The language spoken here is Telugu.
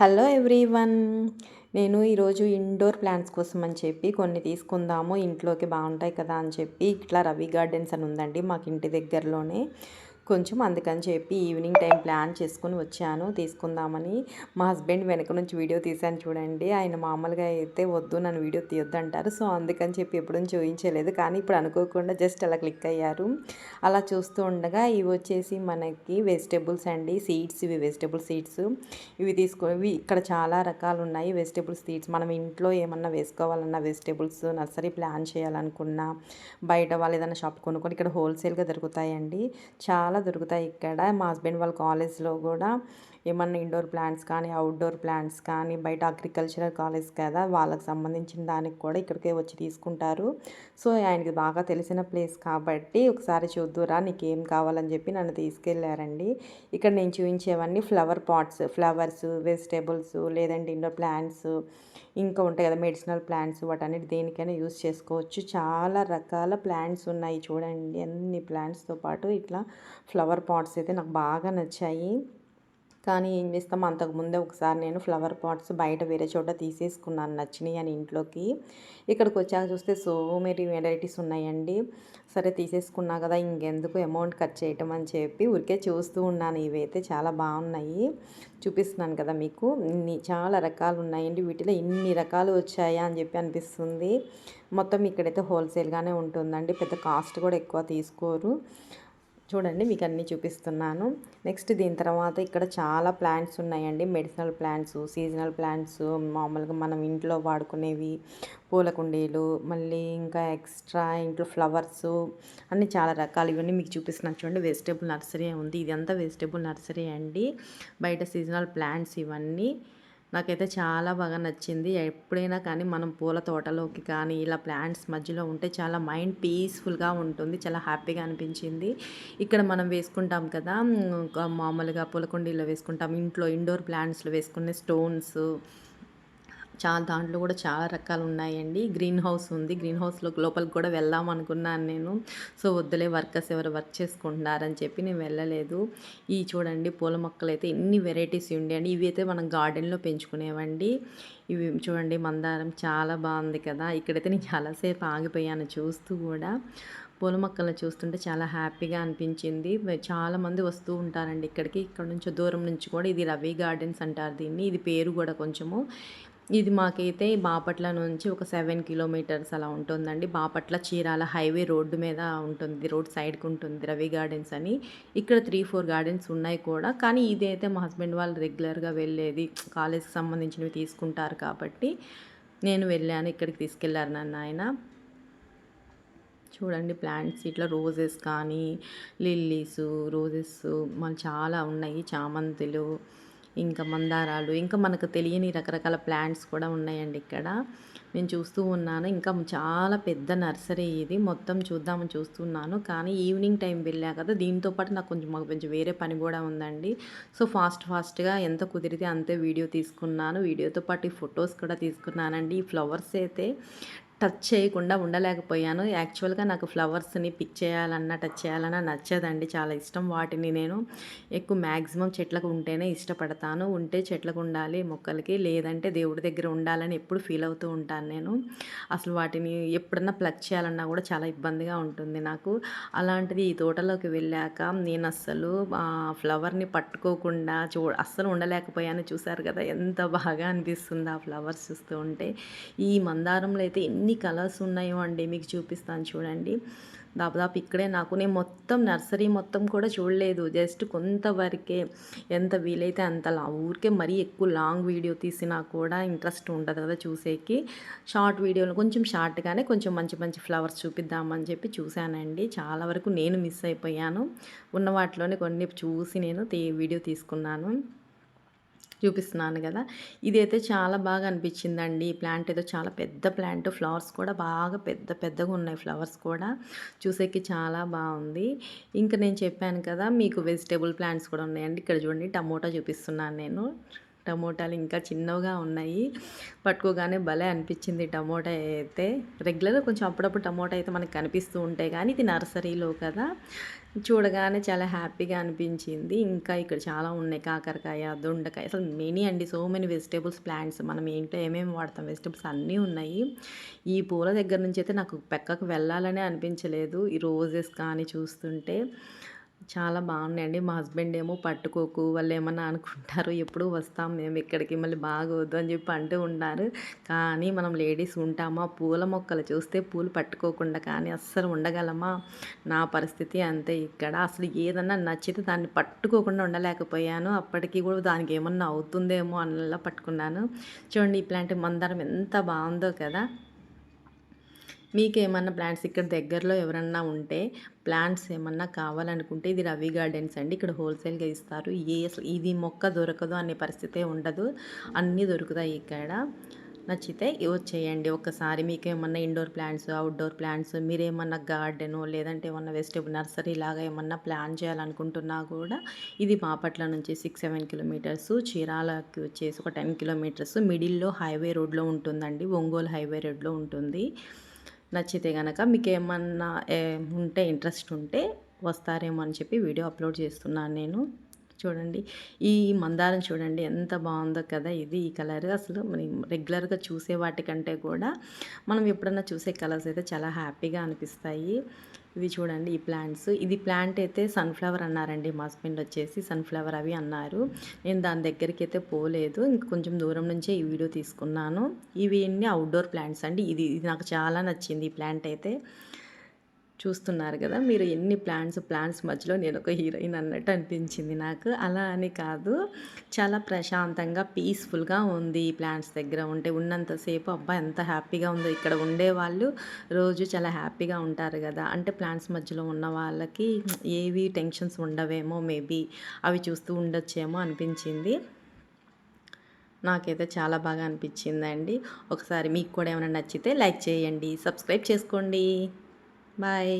Hello everyone. నేను ఈరోజు ఇండోర్ ప్లాంట్స్ కోసం అని చెప్పి కొన్ని తీసుకుందాము, ఇంట్లోకి బాగుంటాయి కదా అని చెప్పి ఇట్లా రవి గార్డెన్స్ అని ఉందండి మాకు ఇంటి దగ్గరలోనే. కొంచెం అందుకని చెప్పి ఈవినింగ్ టైం ప్లాన్ చేసుకొని వచ్చాను తీసుకుందామని. మా హస్బెండ్ వెనక నుంచి వీడియో తీశాను చూడండి. ఆయన మామూలుగా అయితే వద్దు నన్ను వీడియో తీయొద్దు అంటారు. సో అందుకని చెప్పి ఎప్పుడు చూపించలేదు, కానీ ఇప్పుడు అనుకోకుండా జస్ట్ అలా క్లిక్ అయ్యారు. అలా చూస్తూ ఉండగా ఇవి వచ్చేసి మనకి వెజిటేబుల్స్ అండి, సీడ్స్. ఇవి వెజిటేబుల్ సీడ్స్. ఇవి ఇవి ఇక్కడ చాలా రకాలు ఉన్నాయి వెజిటేబుల్ సీడ్స్. మనం ఇంట్లో ఏమన్నా వేసుకోవాలన్నా, వెజిటేబుల్స్ నర్సరీ ప్లాన్ చేయాలనుకున్నా, బయట వాళ్ళు ఏదైనా షాప్ కొనుక్కొని ఇక్కడ హోల్సేల్గా దొరుకుతాయండి. చాలా దొరుకుతాయి ఇక్కడ. మా హస్బెండ్ వాళ్ళ కాలేజ్లో కూడా ఏమన్నా ఇండోర్ ప్లాంట్స్ కానీ, అవుట్డోర్ ప్లాంట్స్ కానీ, బయట అగ్రికల్చరల్ కాలేజ్ కదా, వాళ్ళకి సంబంధించిన దానికి కూడా ఇక్కడికే వచ్చి తీసుకుంటారు. సో ఆయనకి బాగా తెలిసిన ప్లేస్ కాబట్టి ఒకసారి చూద్దురా నీకేం కావాలని చెప్పి నన్ను తీసుకెళ్ళారండి. ఇక్కడ నేను చూపించేవన్నీ ఫ్లవర్ పాట్స్, ఫ్లవర్స్, వెజిటేబుల్స్, లేదంటే ఇండోర్ ప్లాంట్స్, ఇంకా ఉంటాయి కదా మెడిసినల్ ప్లాంట్స్, వాటన్నిటి దేనికైనా యూస్ చేసుకోవచ్చు. చాలా రకాల ప్లాంట్స్ ఉన్నాయి చూడండి. అన్ని ప్లాంట్స్తో పాటు ఇట్లా ఫ్లవర్ పాట్స్ అయితే నాకు బాగా నచ్చాయి. కానీ ఏం చేస్తాం, అంతకుముందే ఒకసారి నేను ఫ్లవర్ పాట్స్ బయట వేరే చోట తీసేసుకున్నాను నచ్చినాయి అని ఇంట్లోకి. ఇక్కడికి వచ్చాక చూస్తే సో మెనీ వెరైటీస్ ఉన్నాయండి. సరే తీసేసుకున్నా కదా ఇంకెందుకు అమౌంట్ ఖర్చు చేయటం అని చెప్పి ఊరికే చూస్తూ ఉన్నాను. ఇవైతే చాలా బాగున్నాయి, చూపిస్తున్నాను కదా మీకు. చాలా రకాలు ఉన్నాయండి. వీటిలో ఇన్ని రకాలు వచ్చాయా అని చెప్పి అనిపిస్తుంది. మొత్తం ఇక్కడైతే హోల్సేల్గానే ఉంటుందండి, పెద్ద కాస్ట్ కూడా ఎక్కువ తీసుకోరు. చూడండి మీకు అన్నీ చూపిస్తున్నాను. నెక్స్ట్ దీని తర్వాత ఇక్కడ చాలా ప్లాంట్స్ ఉన్నాయండి, మెడిసినల్ ప్లాంట్స్, సీజనల్ ప్లాంట్స్, మామూలుగా మనం ఇంట్లో వాడుకునేవి, పూల కుండీలు, మళ్ళీ ఇంకా ఎక్స్ట్రా ఇంట్లో ఫ్లవర్స్ అన్నీ చాలా రకాలు. ఇవన్నీ మీకు చూపిస్తున్నాను చూడండి. వెజిటేబుల్ నర్సరీ ఉంది, ఇదంతా వెజిటేబుల్ నర్సరీ అండి. బయట సీజనల్ ప్లాంట్స్ ఇవన్నీ. నాకైతే చాలా బాగా నచ్చింది. ఎప్పుడైనా కానీ మనం పూల తోటలోకి కానీ ఇలా ప్లాంట్స్ మధ్యలో ఉంటే చాలా మైండ్ పీస్ఫుల్గా ఉంటుంది, చాలా హ్యాపీగా అనిపించింది. ఇక్కడ మనం వేసుకుంటాం కదా, మామూలుగా పూల కుండీలో వేసుకుంటాం, ఇంట్లో ఇండోర్ ప్లాంట్స్లో వేసుకునే స్టోన్స్, చాలా దాంట్లో కూడా చాలా రకాలు ఉన్నాయండి. గ్రీన్ హౌస్ ఉంది, గ్రీన్ హౌస్లో లోపలికి కూడా వెళ్దాం అనుకున్నాను నేను. సో వద్దులే, వర్కర్స్ ఎవరు వర్క్ చేసుకుంటున్నారని చెప్పి నేను వెళ్ళలేదు. ఈ చూడండి పూల మొక్కలు అయితే ఎన్ని వెరైటీస్ ఉండేయండి. ఇవి అయితే మనం గార్డెన్లో పెంచుకునేవండి. ఇవి చూడండి మందారం చాలా బాగుంది కదా. ఇక్కడైతే నేను చాలాసేపు ఆగిపోయాను చూస్తూ కూడా. పూల మొక్కలను చూస్తుంటే చాలా హ్యాపీగా అనిపించింది. చాలామంది వస్తూ ఉంటారండి ఇక్కడికి. ఇక్కడ నుంచి దూరం నుంచి కూడా. ఇది రవి గార్డెన్స్ అంటారు దీన్ని, ఇది పేరు కూడా కొంచెము. ఇది మాకైతే బాపట్ల నుంచి ఒక 7 కిలోమీటర్స్ అలా ఉంటుందండి. బాపట్ల చీరాల హైవే రోడ్డు మీద ఉంటుంది, రోడ్ సైడ్కి ఉంటుంది రవి గార్డెన్స్ అని. ఇక్కడ 3-4 గార్డెన్స్ ఉన్నాయి కూడా, కానీ ఇదైతే మా హస్బెండ్ వాళ్ళు రెగ్యులర్గా వెళ్ళేది, కాలేజ్కి సంబంధించినవి తీసుకుంటారు కాబట్టి నేను వెళ్ళాను. ఇక్కడికి తీసుకెళ్లారు నన్ను ఆయన. చూడండి ప్లాంట్స్ ఇట్లా రోజెస్ కానీ, లిల్లీసు, రోజెస్ మళ్ళీ చాలా ఉన్నాయి, చామంతులు, ఇంకా మందారాలు, ఇంకా మనకు తెలియని రకరకాల ప్లాంట్స్ కూడా ఉన్నాయండి ఇక్కడ. నేను చూస్తూ ఉన్నాను. ఇంకా చాలా పెద్ద నర్సరీ ఇది. మొత్తం చూద్దామని చూస్తున్నాను, కానీ ఈవినింగ్ టైం వెళ్ళా కదా, దీంతో పాటు నాకు కొంచెం వేరే పని కూడా ఉందండి. సో ఫాస్ట్గా ఎంత కుదిరితే అంతే వీడియో తీసుకున్నాను. వీడియోతో పాటు ఈ ఫొటోస్ కూడా తీసుకున్నానండి. ఈ ఫ్లవర్స్ అయితే టచ్ చేయకుండా ఉండలేకపోయాను. యాక్చువల్గా నాకు ఫ్లవర్స్ని పిక్ చేయాలన్నా, టచ్ చేయాలన్నా నచ్చదండి, చాలా ఇష్టం వాటిని. నేను ఎక్కువ మ్యాక్సిమం చెట్లకు ఉంటేనే ఇష్టపడతాను. ఉంటే చెట్లకు ఉండాలి మొక్కలకి, లేదంటే దేవుడి దగ్గర ఉండాలని ఎప్పుడు ఫీల్ అవుతూ ఉంటాను నేను. అసలు వాటిని ఎప్పుడన్నా ప్లక్ చేయాలన్నా కూడా చాలా ఇబ్బందిగా ఉంటుంది నాకు. అలాంటిది ఈ తోటలోకి వెళ్ళాక నేను అస్సలు ఫ్లవర్ని పట్టుకోకుండా అస్సలు ఉండలేకపోయాను. చూసారు కదా ఎంత బాగా అనిపిస్తుంది ఆ ఫ్లవర్స్ చూస్తూ ఉంటే. ఈ మందారంలో అయితే ఎన్ని కలర్స్ ఉన్నాయో అండి, మీకు చూపిస్తాను చూడండి. దాదాపు ఇక్కడే నేను మొత్తం నర్సరీ మొత్తం కూడా చూడలేదు, జస్ట్ కొంతవరకే. ఎంత వీలైతే అంత ఊరికే మరీ ఎక్కువ లాంగ్ వీడియో తీసినా కూడా ఇంట్రెస్ట్ ఉండదు కదా చూసేకి. షార్ట్ వీడియోలు కొంచెం షార్ట్గానే కొంచెం మంచి మంచి ఫ్లవర్స్ చూపిద్దామని చెప్పి చూశానండి. చాలా వరకు నేను మిస్ అయిపోయాను. ఉన్న వాటిలోనే కొన్ని చూసి నేను వీడియో తీసుకున్నాను, చూపిస్తున్నాను కదా. ఇదైతే చాలా బాగా అనిపించిందండి. ఈ ప్లాంట్ ఏదో చాలా పెద్ద ప్లాంట్, ఫ్లవర్స్ కూడా బాగా పెద్దగా ఉన్నాయి, ఫ్లవర్స్ కూడా చూసేకి చాలా బాగుంది. ఇంకా నేను చెప్పాను కదా మీకు వెజిటేబుల్ ప్లాంట్స్ కూడా ఉన్నాయండి. ఇక్కడ చూడండి టమోటా చూపిస్తున్నాను నేను. టమోటాలు ఇంకా చిన్నవిగా ఉన్నాయి. పట్టుకోగానే భలే అనిపించింది టమోటా అయితే. రెగ్యులర్‌గా కొంచెం అప్పుడప్పుడు టమోటా అయితే మనకు కనిపిస్తూ ఉంటాయి కానీ ఇది నర్సరీలో కదా! చూడగానే చాలా హ్యాపీగా అనిపించింది. ఇంకా ఇక్కడ చాలా ఉన్నాయి. కాకరకాయ, దొండకాయ అసలు మెనీ అండి. సో మెనీ వెజిటబుల్స్ ప్లాంట్స్ మనం ఇంట్లో ఏమేమి వాడతాం వెజిటబుల్స్ అన్నీ ఉన్నాయి. ఈ పూల దగ్గర నుంచి అయితే నాకు పక్కకు వెళ్ళాలనే అనిపించలేదు. ఈ రోజెస్ కానీ చూస్తుంటే చాలా బాగున్నాయండి. మా హస్బెండ్ ఏమో పట్టుకోకు వాళ్ళేమన్నా అనుకుంటారు. ఎప్పుడు వస్తాం మేము ఇక్కడికి మళ్ళీ బాగోదు అని చెప్పి అంటూ ఉన్నారు. కానీ మనం లేడీస్ ఉంటామా పూల మొక్కలు చూస్తే పూలు పట్టుకోకుండా కానీ అస్సలు ఉండగలమా? నా పరిస్థితి అంతే ఇక్కడ. అసలు ఏదన్నా నచ్చితే దాన్ని పట్టుకోకుండా ఉండలేకపోయాను. అప్పటికి కూడా దానికి ఏమన్నా అవుతుందేమో అన్నలా పట్టుకున్నాను. చూడండి ఈ ప్లాంట్ మందారం ఎంత బాగుందో కదా! మీకేమన్నా ప్లాంట్స్ ఇక్కడ దగ్గరలో ఎవరన్నా ఉంటే ప్లాంట్స్ ఏమన్నా కావాలనుకుంటే ఇది రవి గార్డెన్స్ అండి. ఇక్కడ హోల్సేల్‌గా ఇస్తారు. అసలు ఇది మొక్క దొరకదు అనే పరిస్థితే ఉండదు. అన్నీ దొరుకుతాయి ఇక్కడ. నచ్చితే వచ్చేయండి ఒక్కసారి. మీకేమన్నా ఇండోర్ ప్లాంట్స్, అవుట్‌డోర్ ప్లాంట్స్ మీరేమన్నా గార్డెనో లేదంటే ఏమన్నా వెజిటబుల్ నర్సరీ లాగా ఏమన్నా ప్లాన్ చేయాలనుకుంటున్నా కూడా ఇది బాపట్ల నుంచి 6, 7 కిలోమీటర్స్, చీరాలకి వచ్చేసి ఒక 10 కిలోమీటర్స్ మిడిల్‌లో హైవే రోడ్‌లో ఉంటుందండి. ఒంగోలు హైవే రోడ్‌లో ఉంటుంది. నచ్చితే గనక మీకేమన్నా ఉంటే ఇంట్రెస్ట్ ఉంటే వస్తారేమో అని చెప్పి వీడియో అప్లోడ్ చేస్తున్నాను నేను. చూడండి ఈ మందారం చూడండి ఎంత బాగుందో కదా! ఇది ఈ కలర్ అసలు మనం రెగ్యులర్‌గా చూసే వాటికంటే కూడా మనం ఎప్పుడన్నా చూసే కలర్స్ అయితే చాలా హ్యాపీగా అనిపిస్తాయి. ఇవి చూడండి ఈ ప్లాంట్స్. ఇది ప్లాంట్ అయితే సన్‌ఫ్లవర్ అన్నారండి మా హస్బెండ్ వచ్చేసి సన్‌ఫ్లవర్ అవి అన్నారు. నేను దాని దగ్గరికైతే పోలేదు. కొంచెం దూరం నుంచే ఈ వీడియో తీసుకున్నాను. ఇవి అన్నీ అవుట్‌డోర్ ప్లాంట్స్ అండి. ఇది నాకు చాలా నచ్చింది ఈ ప్లాంట్ అయితే. చూస్తున్నారు కదా మీరు ఎన్ని ప్లాంట్స్ మధ్యలో నేను ఒక హీరోయిన్ అన్నట్టు అనిపించింది నాకు. అలా అని కాదు, చాలా ప్రశాంతంగా పీస్ఫుల్గా ఉంది ఈ ప్లాంట్స్ దగ్గర ఉంటే. ఉన్నంతసేపు అబ్బా ఎంత హ్యాపీగా ఉందో. ఇక్కడ ఉండేవాళ్ళు రోజు చాలా హ్యాపీగా ఉంటారు కదా, అంటే ప్లాంట్స్ మధ్యలో ఉన్న వాళ్ళకి ఏవి టెన్షన్స్ ఉండవేమో మేబీ, అవి చూస్తూ ఉండొచ్చేమో అనిపించింది. నాకైతే చాలా బాగా అనిపించిందండి. ఒకసారి మీకు కూడా ఏమైనా నచ్చితే లైక్ చేయండి, సబ్స్క్రైబ్ చేసుకోండి. బాయ్.